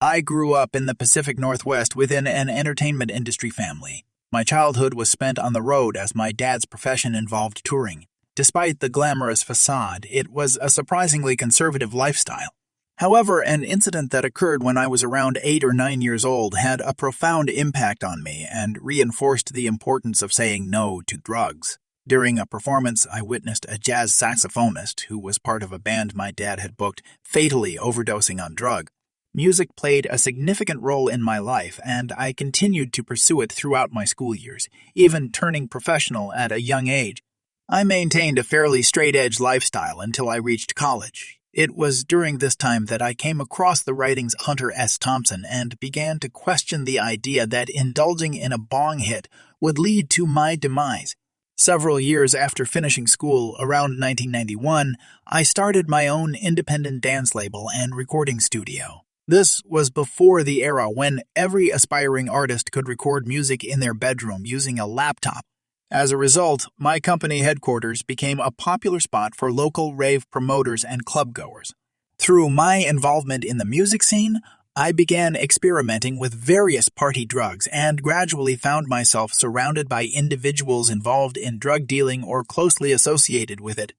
I grew up in the Pacific Northwest within an entertainment industry family. My childhood was spent on the road as my dad's profession involved touring. Despite the glamorous facade, it was a surprisingly conservative lifestyle. However, an incident that occurred when I was around 8 or 9 years old had a profound impact on me and reinforced the importance of saying no to drugs. During a performance, I witnessed a jazz saxophonist who was part of a band my dad had booked fatally overdosing on drug. Music played a significant role in my life, and I continued to pursue it throughout my school years, even turning professional at a young age. I maintained a fairly straight-edge lifestyle until I reached college. It was during this time that I came across the writings of Hunter S. Thompson and began to question the idea that indulging in a bong hit would lead to my demise. Several years after finishing school, around 1991, I started my own independent dance label and recording studio. This was before the era when every aspiring artist could record music in their bedroom using a laptop. As a result, my company headquarters became a popular spot for local rave promoters and clubgoers. Through my involvement in the music scene, I began experimenting with various party drugs and gradually found myself surrounded by individuals involved in drug dealing or closely associated with it.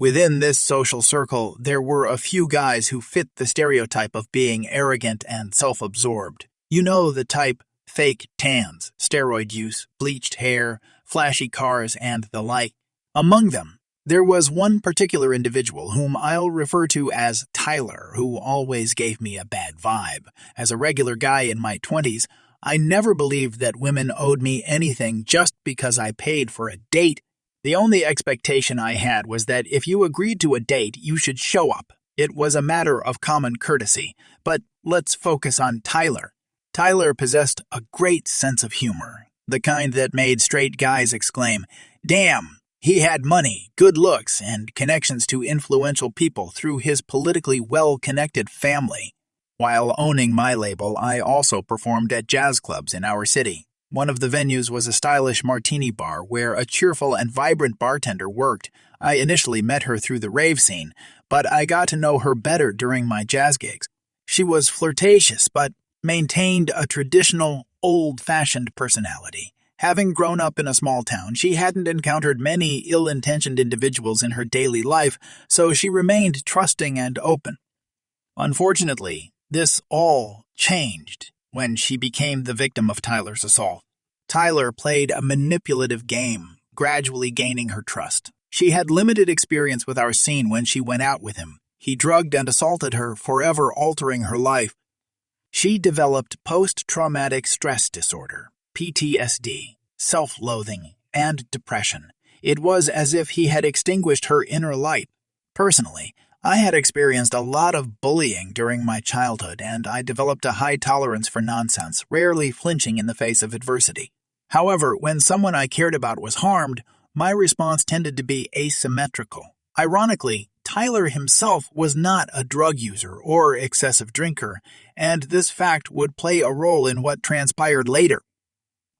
Within this social circle, there were a few guys who fit the stereotype of being arrogant and self-absorbed. You know the type: fake tans, steroid use, bleached hair, flashy cars, and the like. Among them, there was one particular individual whom I'll refer to as Tyler, who always gave me a bad vibe. As a regular guy in my 20s, I never believed that women owed me anything just because I paid for a date. The only expectation I had was that if you agreed to a date, you should show up. It was a matter of common courtesy. But let's focus on Tyler. Tyler possessed a great sense of humor, the kind that made straight guys exclaim, "Damn!" He had money, good looks, and connections to influential people through his politically well-connected family. While owning my label, I also performed at jazz clubs in our city. One of the venues was a stylish martini bar where a cheerful and vibrant bartender worked. I initially met her through the rave scene, but I got to know her better during my jazz gigs. She was flirtatious, but maintained a traditional, old-fashioned personality. Having grown up in a small town, she hadn't encountered many ill-intentioned individuals in her daily life, so she remained trusting and open. Unfortunately, this all changed when she became the victim of Tyler's assault. Tyler played a manipulative game, gradually gaining her trust. She had limited experience with our scene when she went out with him. He drugged and assaulted her, forever altering her life. She developed post-traumatic stress disorder, PTSD, self-loathing, and depression. It was as if he had extinguished her inner light. Personally, I had experienced a lot of bullying during my childhood, and I developed a high tolerance for nonsense, rarely flinching in the face of adversity. However, when someone I cared about was harmed, my response tended to be asymmetrical. Ironically, Tyler himself was not a drug user or excessive drinker, and this fact would play a role in what transpired later.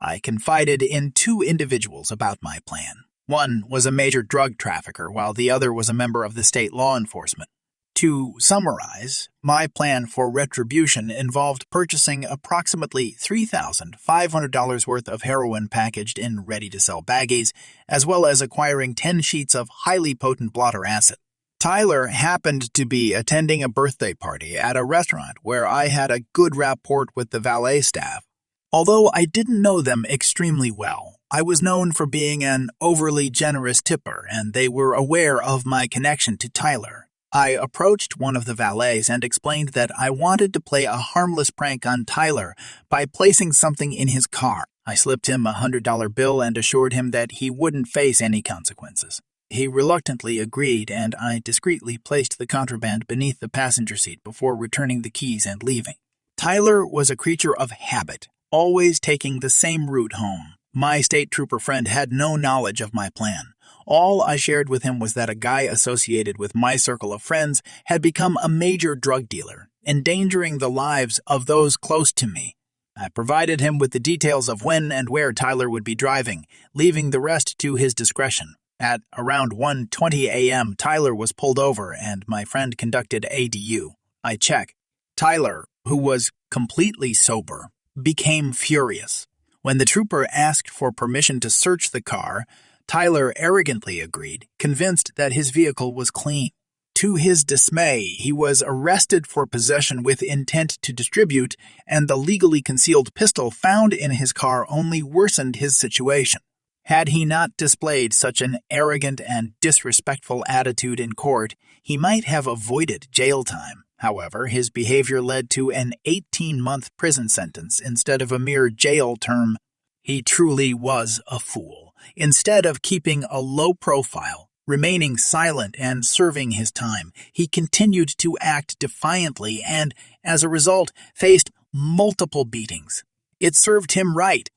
I confided in two individuals about my plan. One was a major drug trafficker, while the other was a member of the state law enforcement. To summarize, my plan for retribution involved purchasing approximately $3,500 worth of heroin packaged in ready-to-sell baggies, as well as acquiring 10 sheets of highly potent blotter acid. Tyler happened to be attending a birthday party at a restaurant where I had a good rapport with the valet staff. Although I didn't know them extremely well, I was known for being an overly generous tipper, and they were aware of my connection to Tyler. I approached one of the valets and explained that I wanted to play a harmless prank on Tyler by placing something in his car. I slipped him a $100 bill and assured him that he wouldn't face any consequences. He reluctantly agreed, and I discreetly placed the contraband beneath the passenger seat before returning the keys and leaving. Tyler was a creature of habit, always taking the same route home. My state trooper friend had no knowledge of my plan. All I shared with him was that a guy associated with my circle of friends had become a major drug dealer, endangering the lives of those close to me. I provided him with the details of when and where Tyler would be driving, leaving the rest to his discretion. At around 1:20 a.m., Tyler was pulled over and my friend conducted ADU. I check. Tyler, who was completely sober, became furious. When the trooper asked for permission to search the car, Tyler arrogantly agreed, convinced that his vehicle was clean. To his dismay, he was arrested for possession with intent to distribute, and the legally concealed pistol found in his car only worsened his situation. Had he not displayed such an arrogant and disrespectful attitude in court, he might have avoided jail time. However, his behavior led to an 18-month prison sentence instead of a mere jail term. He truly was a fool. Instead of keeping a low profile, remaining silent, and serving his time, he continued to act defiantly and, as a result, faced multiple beatings. It served him right.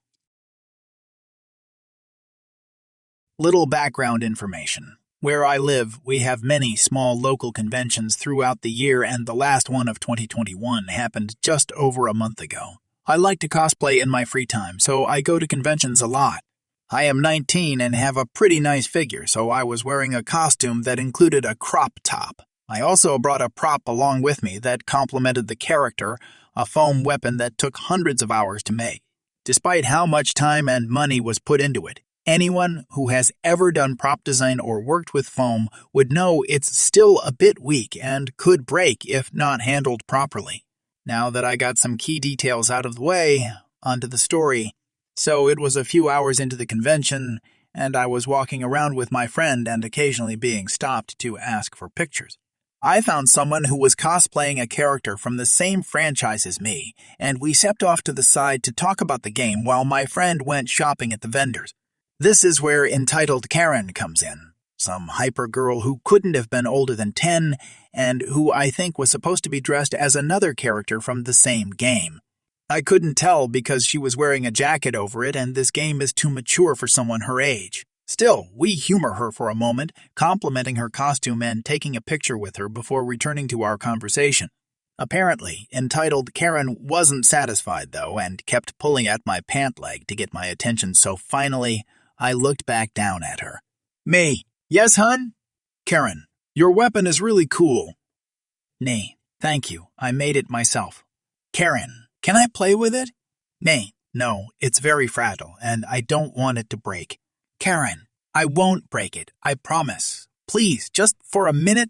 Little background information. Where I live, we have many small local conventions throughout the year, and the last one of 2021 happened just over a month ago. I like to cosplay in my free time, so I go to conventions a lot. I am 19 and have a pretty nice figure, so I was wearing a costume that included a crop top. I also brought a prop along with me that complemented the character, a foam weapon that took hundreds of hours to make. Despite how much time and money was put into it, anyone who has ever done prop design or worked with foam would know it's still a bit weak and could break if not handled properly. Now that I got some key details out of the way, onto the story. So it was a few hours into the convention, and I was walking around with my friend and occasionally being stopped to ask for pictures. I found someone who was cosplaying a character from the same franchise as me, and we stepped off to the side to talk about the game while my friend went shopping at the vendors. This is where entitled Karen comes in, some hyper girl who couldn't have been older than 10 and who I think was supposed to be dressed as another character from the same game. I couldn't tell because she was wearing a jacket over it and this game is too mature for someone her age. Still, we humor her for a moment, complimenting her costume and taking a picture with her before returning to our conversation. Apparently, entitled Karen wasn't satisfied though and kept pulling at my pant leg to get my attention, so finally, I looked back down at her. Me. Yes, hun? Karen. Your weapon is really cool. Nay. Thank you. I made it myself. Karen. Can I play with it? Nay. No, it's very fragile, and I don't want it to break. Karen. I won't break it. I promise. Please, just for a minute?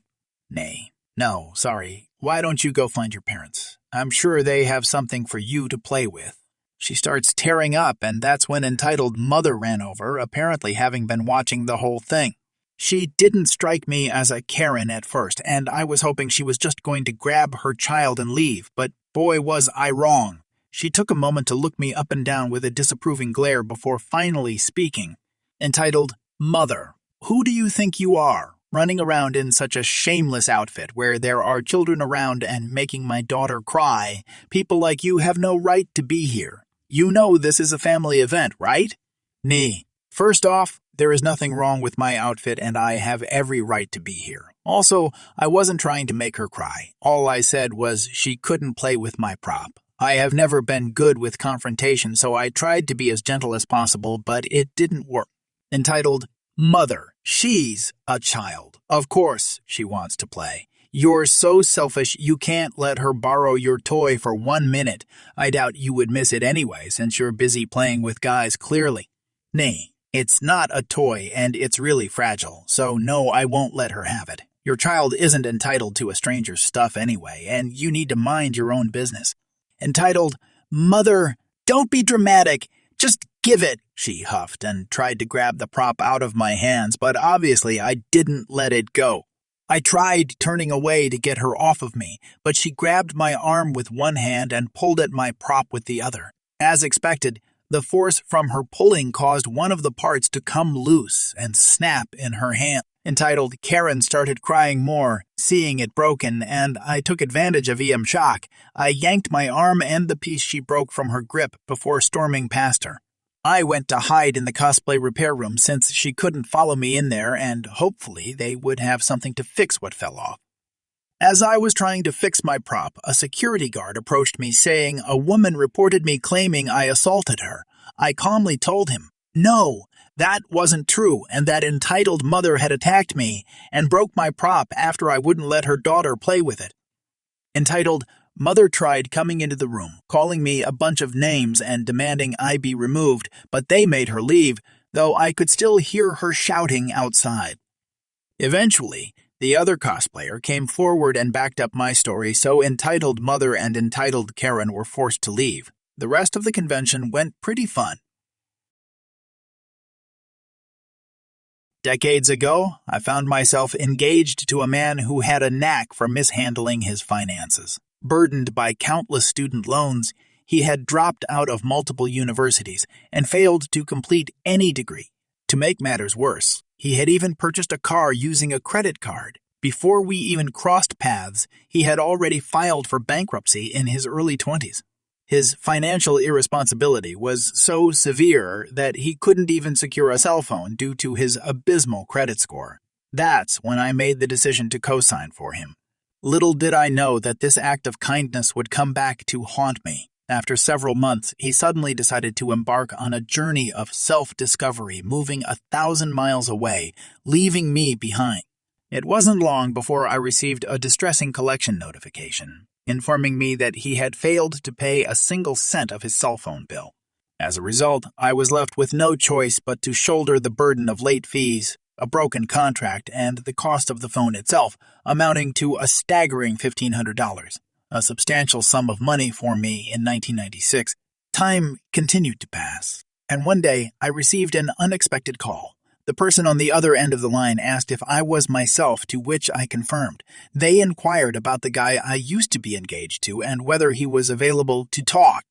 Nay. No, sorry. Why don't you go find your parents? I'm sure they have something for you to play with. She starts tearing up, and that's when entitled Mother ran over, apparently having been watching the whole thing. She didn't strike me as a Karen at first, and I was hoping she was just going to grab her child and leave, but boy was I wrong. She took a moment to look me up and down with a disapproving glare before finally speaking. Entitled Mother, who do you think you are, running around in such a shameless outfit where there are children around and making my daughter cry? People like you have no right to be here. You know this is a family event, right? Nee. First off, there is nothing wrong with my outfit and I have every right to be here. Also, I wasn't trying to make her cry. All I said was she couldn't play with my prop. I have never been good with confrontation, so I tried to be as gentle as possible, but it didn't work. Entitled Mother, she's a child. Of course she wants to play. You're so selfish you can't let her borrow your toy for 1 minute. I doubt you would miss it anyway since you're busy playing with guys clearly. Nay, it's not a toy and it's really fragile, so no, I won't let her have it. Your child isn't entitled to a stranger's stuff anyway, and you need to mind your own business. Entitled Mother, don't be dramatic. Just give it, she huffed and tried to grab the prop out of my hands, but obviously I didn't let it go. I tried turning away to get her off of me, but she grabbed my arm with one hand and pulled at my prop with the other. As expected, the force from her pulling caused one of the parts to come loose and snap in her hand. Entitled Karen started crying more, seeing it broken, and I took advantage of EM shock. I yanked my arm and the piece she broke from her grip before storming past her. I went to hide in the cosplay repair room since she couldn't follow me in there, and hopefully they would have something to fix what fell off. As I was trying to fix my prop, a security guard approached me saying a woman reported me claiming I assaulted her. I calmly told him, no, that wasn't true, and that entitled mother had attacked me and broke my prop after I wouldn't let her daughter play with it. Entitled Mother tried coming into the room, calling me a bunch of names and demanding I be removed, but they made her leave, though I could still hear her shouting outside. Eventually, the other cosplayer came forward and backed up my story, so entitled Mother and entitled Karen were forced to leave. The rest of the convention went pretty fun. Decades ago, I found myself engaged to a man who had a knack for mishandling his finances. Burdened by countless student loans, he had dropped out of multiple universities and failed to complete any degree. To make matters worse, he had even purchased a car using a credit card. Before we even crossed paths, he had already filed for bankruptcy in his early 20s. His financial irresponsibility was so severe that he couldn't even secure a cell phone due to his abysmal credit score. That's when I made the decision to co-sign for him. Little did I know that this act of kindness would come back to haunt me. After several months, he suddenly decided to embark on a journey of self-discovery, moving 1,000 miles away, leaving me behind. It wasn't long before I received a distressing collection notification, informing me that he had failed to pay a single cent of his cell phone bill. As a result, I was left with no choice but to shoulder the burden of late fees, a broken contract, and the cost of the phone itself, amounting to a staggering $1,500, a substantial sum of money for me in 1996. Time continued to pass, and one day I received an unexpected call. The person on the other end of the line asked if I was myself, to which I confirmed. They inquired about the guy I used to be engaged to and whether he was available to talk.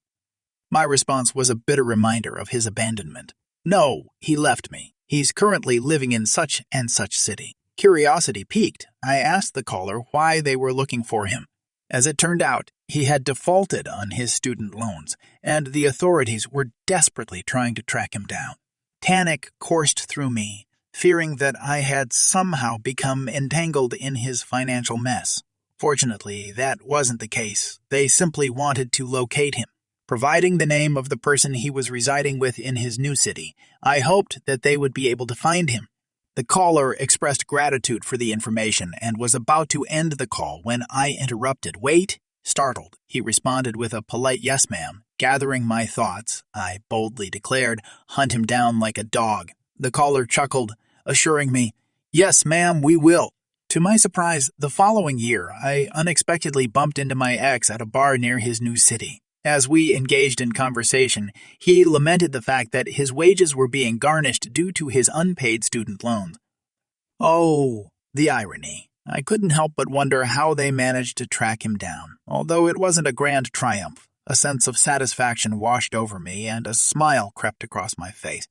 My response was a bitter reminder of his abandonment. No, he left me. He's currently living in such and such city. Curiosity piqued. I asked the caller why they were looking for him. As it turned out, he had defaulted on his student loans, and the authorities were desperately trying to track him down. Panic coursed through me, fearing that I had somehow become entangled in his financial mess. Fortunately, that wasn't the case. They simply wanted to locate him. Providing the name of the person he was residing with in his new city, I hoped that they would be able to find him. The caller expressed gratitude for the information and was about to end the call when I interrupted. "Wait!" Startled, he responded with a polite "yes, ma'am." Gathering my thoughts, I boldly declared, "Hunt him down like a dog." The caller chuckled, assuring me, "Yes, ma'am, we will." To my surprise, the following year, I unexpectedly bumped into my ex at a bar near his new city. As we engaged in conversation, he lamented the fact that his wages were being garnished due to his unpaid student loans. Oh, the irony. I couldn't help but wonder how they managed to track him down. Although it wasn't a grand triumph, a sense of satisfaction washed over me and a smile crept across my face.